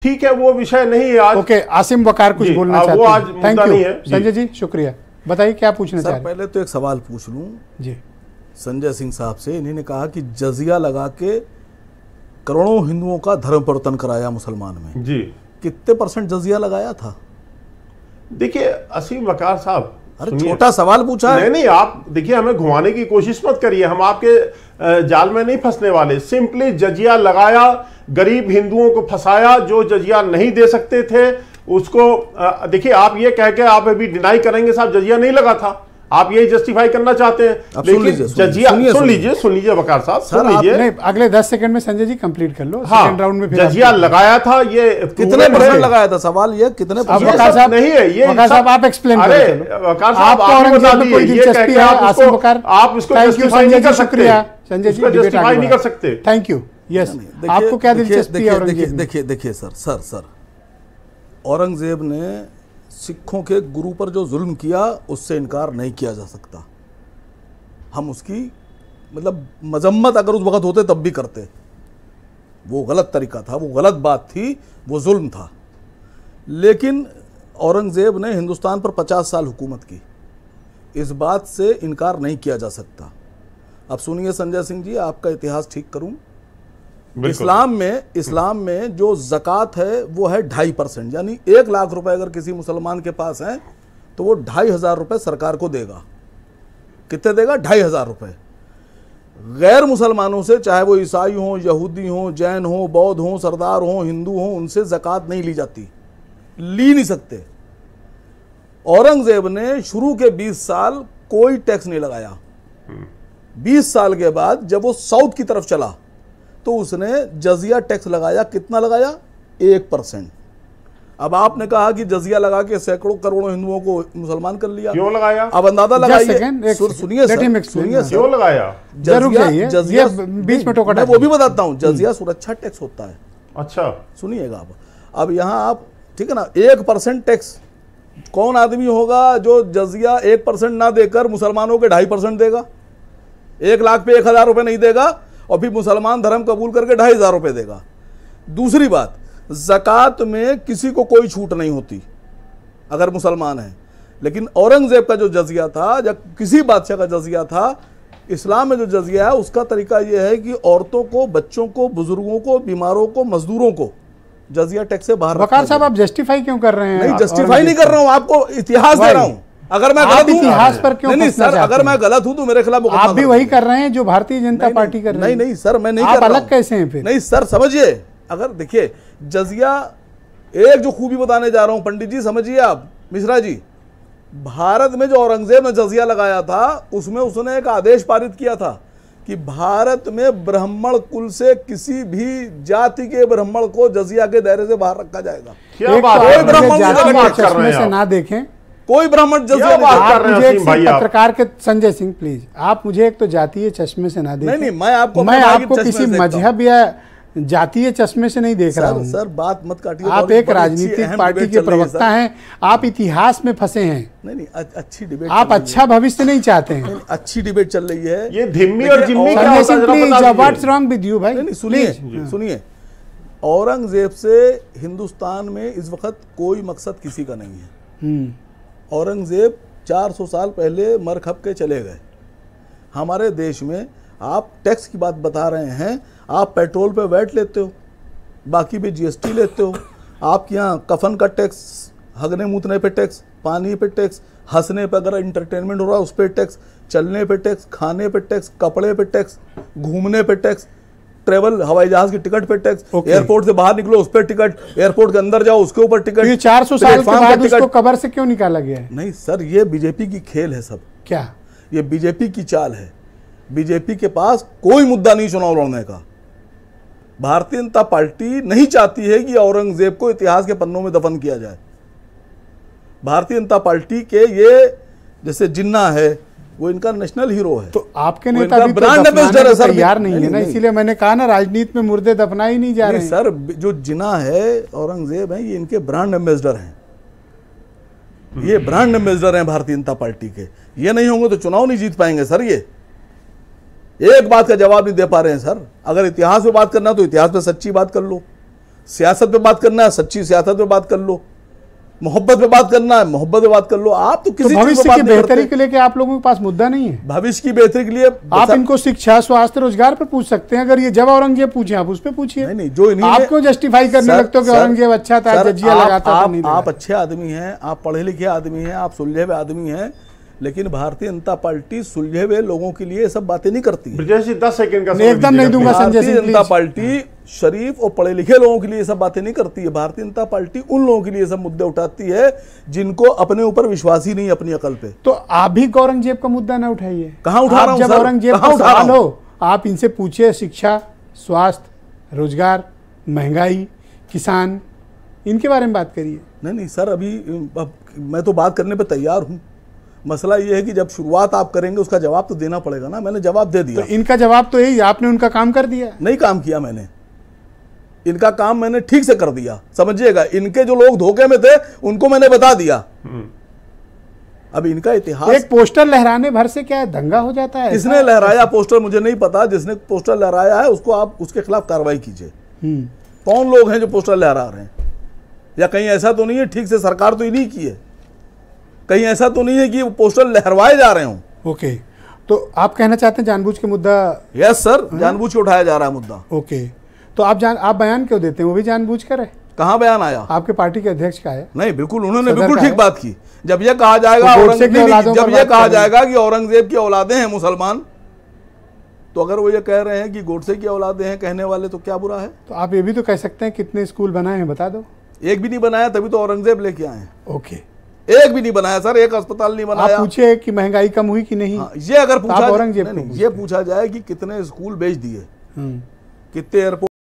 ठीक है, वो विषय नहीं है आज। ओके, आसिम वकार कुछ बोलना चाहते हैं, हैं। थैंक यू संजय जी, शुक्रिया। बताइए क्या पूछना चाह रहे हैं। पहले तो एक सवाल पूछ लूं जी संजय सिंह साहब से। इन्होंने कहा कि जजिया लगा के करोड़ों हिंदुओं का धर्म परिवर्तन कराया मुसलमान में जी। कितने % जजिया लगाया था? देखिए असीम वकार साहब, अरे छोटा सवाल पूछा है। नहीं, आप देखिए, हमें घुमाने की कोशिश मत करिए, हम आपके जाल में नहीं फंसने वाले। सिंपली जजिया लगाया, गरीब हिंदुओं को फंसाया, जो जजिया नहीं दे सकते थे उसको। देखिए, आप ये कह के आप अभी डिनाई करेंगे साहब जजिया नहीं लगा था, आप यही जस्टिफाई करना चाहते हैं। लेकिन जजिया सुन लीजिए वकार साहब, सुन लीजिए। अगले 10 सेकंड में संजय जी कंप्लीट कर लो। हाँ, सेकंड राउंड में जजिया लगाया था, ये कितने % लगाया था? सवाल ये कितने %? वकार साहब नहीं है ये। वकार साहब आप एक्सप्लेन करें। अरे वकार साहब, आप बता दीजिए, ये कह के आप इसको जस्टिफाई नहीं कर सकते। संजय जी जस्टिफाई नहीं कर सकते। Thank you. यस, आपको क्या दिलचस्पी है औरंगजेब? देखिए सर औरंगजेब ने सिखों के गुरु पर जो जुल्म किया उससे इनकार नहीं किया जा सकता। हम उसकी मतलब मजम्मत अगर उस वक्त होते तब भी करते। वो गलत तरीका था, वो गलत बात थी, वो जुल्म था। लेकिन औरंगजेब ने हिंदुस्तान पर 50 साल हुकूमत की, इस बात से इनकार नहीं किया जा सकता। अब सुनिए संजय सिंह जी, आपका इतिहास ठीक करूं। इस्लाम में जो ज़कात है वो है 2.5%, यानी 1 लाख रुपए अगर किसी मुसलमान के पास है तो वो 2,500 रुपए सरकार को देगा। कितने देगा? 2,500 रुपए। गैर मुसलमानों से, चाहे वो ईसाई हों, यहूदी हों, जैन हों, बौद्ध हों, सरदार हों, हिंदू हों, उनसे ज़कात नहीं ली जाती, ली नहीं सकते। औरंगजेब ने शुरू के 20 साल कोई टैक्स नहीं लगाया। 20 साल के बाद जब वो साउथ की तरफ चला तो उसने जजिया टैक्स लगाया। कितना लगाया? 1%। अब आपने कहा कि जजिया लगा के सैकड़ों करोड़ों हिंदुओं को मुसलमान कर लिया। क्यों लगाया? अब अंदाजा लगाइए। सुनिए क्यों लगाया? जजिया बीच में टोका, मैं वो भी बताता हूं। जजिया सुरक्षा टैक्स होता है। अच्छा सुनिएगा। अब यहां आप, ठीक है ना, 1% टैक्स। कौन आदमी होगा जो जजिया 1% ना देकर मुसलमानों के 2.5% देगा? 1 लाख पे 1,000 रुपए नहीं देगा और फिर मुसलमान धर्म कबूल करके 2,500 रुपए देगा। दूसरी बात, ज़कात में किसी को कोई छूट नहीं होती अगर मुसलमान है। लेकिन औरंगजेब का जो जजिया था, या किसी बादशाह का जजिया था, इस्लाम में जो जजिया है उसका तरीका यह है कि औरतों को, बच्चों को, बुजुर्गों को, बीमारों को, मजदूरों को जजिया टैक्स से बाहर। वकार साहब आप जस्टिफाई क्यों कर रहे हैं? नहीं, जस्टिफाई नहीं कर रहा हूं, आपको इतिहास दे रहा हूं। अगर मैं गलत हूं, इतिहास पर क्यों? नहीं सर, अगर मैं गलत हूं तो मेरे खिलाफ आप भी वही कर रहे हैं जो भारतीय जनता पार्टी कर रही है। नहीं सर, मैं नहीं कर रहा हूं। आप अलग कैसे हैं फिर? नहीं सर, समझिए, अगर देखिए जजिया, एक जो खूबी बताने जा रहा हूं पंडित जी, समझिए आप, मिश्रा जी, भारत में जो औरंगजेब ने जजिया लगाया था उसमें उसने एक आदेश पारित किया था कि भारत में ब्राह्मण कुल से किसी भी जाति के ब्राह्मण को जजिया के दायरे से बाहर रखा जाएगा। कोई ब्राह्मण चश्मे से ना देखें, कोई ब्राह्मण जजिया पत्रकार के संजय सिंह प्लीज, आप मुझे एक तो जातीय चश्मे से ना देखें। नहीं, मैं आपको किसी मजहब या जातीय चश्मे से नहीं देख रहा हूं। सर बात मत काटिए। आप एक राजनीतिक पार्टी के प्रवक्ता हैं, आप इतिहास में फंसे हैं। नहीं, अच्छी डिबेट, आप अच्छा भविष्य नहीं चाहते हैं। अच्छी डिबेट चल रही है। ये धिम्मी और जिम्मी क्या होता है? व्हाट्स रॉन्ग विद यू भाई? नहीं, सुनिए, औरंगजेब से हिंदुस्तान में इस वक्त कोई मकसद किसी का नहीं है। औरंगजेब 400 साल पहले मर खप के चले गए। हमारे देश में आप टैक्स की बात बता रहे हैं, आप पेट्रोल पे वैट लेते हो, बाकी भी जीएसटी लेते हो। आपके यहाँ कफन का टैक्स, हगने मूतने पे टैक्स, पानी पे टैक्स, हंसने पे अगर इंटरटेनमेंट हो रहा है उस पर टैक्स, चलने पे टैक्स, खाने पे टैक्स, कपड़े पे टैक्स, घूमने पे टैक्स, ट्रेवल हवाई जहाज की टिकट पे टैक्स, एयरपोर्ट से बाहर निकलो उस पर टिकट, एयरपोर्ट के अंदर जाओ उसके ऊपर टिकट। ये 400 साल के बाद उसको कब्र से क्यों निकाला गया है? नहीं सर, ये बीजेपी की खेल है सब। क्या ये बीजेपी की चाल है? बीजेपी के पास कोई मुद्दा नहीं चुनाव लड़ने का। भारतीय जनता पार्टी नहीं चाहती है कि औरंगजेब को इतिहास के पन्नों में दफन किया जाए। भारतीय जनता पार्टी के ये जैसे जिन्ना है, वो इनका नेशनल हीरो है। तो आपके नेता भी ब्रांड एम्बेसडर है सर, तैयार नहीं है ना, इसीलिए मैंने कहा ना, राजनीति में मुर्दे दफना ही नहीं जा रहे हैं। सर जो जिन्ना है, औरंगजेब है, ये इनके ब्रांड एम्बेसडर हैं। ये ब्रांड एम्बेसडर हैं भारतीय जनता पार्टी के। ये नहीं होंगे तो चुनाव नहीं जीत पाएंगे सर। ये एक बात का जवाब नहीं दे पा रहे हैं सर। अगर इतिहास पे बात करना तो इतिहास पे सच्ची बात कर लो। सियासत पे बात करना है, सच्ची सियासत पे बात कर लो, मोहब्बत पे बात करना है, मोहब्बत पे बात कर लो। आप तो किसी भविष्य की बेहतरी के लिए क्या आप लोगों के पास मुद्दा नहीं है? भविष्य की बेहतरी के लिए आप इनको शिक्षा, स्वास्थ्य, रोजगार पे पूछ सकते हैं। अगर ये जब औरंगजेब पूछे आप उस पे पूछिए। नहीं, जो आप क्यों जस्टिफाई करने लगते हो कि औरंगजेब अच्छा था, जजिया लगाता था? आप अच्छे आदमी हैं, आप पढ़े लिखे आदमी हैं, आप सुलझे हुए आदमी हैं, लेकिन भारतीय जनता पार्टी सुलझे हुए लोगों के लिए सब बातें नहीं करती है। 10 सेकंड का एकदम नहीं दूंगा संजय सिंह। भारतीय जनता पार्टी शरीफ और पढ़े लिखे लोगों के लिए सब बातें नहीं करती है। भारतीय जनता पार्टी उन लोगों के लिए सब मुद्दे उठाती है जिनको अपने ऊपर विश्वास ही नहीं, अपनी अकल पे। तो आप भी औरंगजेब का मुद्दा ना उठाइए। कहां उठा रहा हूं? जब औरंगजेब का सवाल हो, आप इनसे पूछिए शिक्षा, स्वास्थ्य, रोजगार, महंगाई, किसान, इनके बारे में बात करिए। नहीं सर, अभी मैं तो बात करने पे तैयार हूं। मसला ये है कि जब शुरुआत आप करेंगे उसका जवाब तो देना पड़ेगा ना। मैंने जवाब दे दिया। तो इनका जवाब तो यही, आपने उनका काम कर दिया। नहीं काम किया मैंने, इनका काम मैंने ठीक से कर दिया, समझिएगा। इनके जो लोग धोखे में थे उनको मैंने बता दिया। अब इनका इतिहास, एक पोस्टर लहराने भर से क्या दंगा हो जाता है? किसने लहराया पोस्टर मुझे नहीं पता। जिसने पोस्टर लहराया है उसको आप उसके खिलाफ कार्रवाई कीजिए। कौन लोग हैं जो पोस्टर लहरा रहे हैं? या कहीं ऐसा तो नहीं है ठीक से सरकार तो इन्हीं की है, कहीं ऐसा तो नहीं है कि वो पोस्टर लहरवाए जा रहे हों। ओके, तो आप कहना चाहते हैं जानबूझ के मुद्दा? यस सर, जानबूझ के उठाया जा रहा है मुद्दा। ओके, तो आप बयान क्यों देते हैं? वो भी जानबूझ कर है? कहाँ बयान आया? आपके पार्टी के अध्यक्ष का है? नहीं, बिल्कुल उन्होंने बिल्कुल ठीक बात की। जब यह कहा जाएगा कि औरंगजेब की औलादे हैं मुसलमान, तो अगर वो ये कह रहे हैं कि गोडसे की औलादे हैं कहने वाले, तो क्या बुरा है? तो आप ये भी तो कह सकते हैं कितने स्कूल बनाए हैं बता दो। एक भी नहीं बनाया, तभी तो औरंगजेब लेके आए हैं। ओके, एक भी नहीं बनाया सर, एक अस्पताल नहीं बनाया। आप पूछे कि महंगाई कम हुई कि नहीं? हाँ, ये अगर पूछा, औरंगजेब ये पूछा जाए कि कितने स्कूल बेच दिए, कितने एयरपोर्ट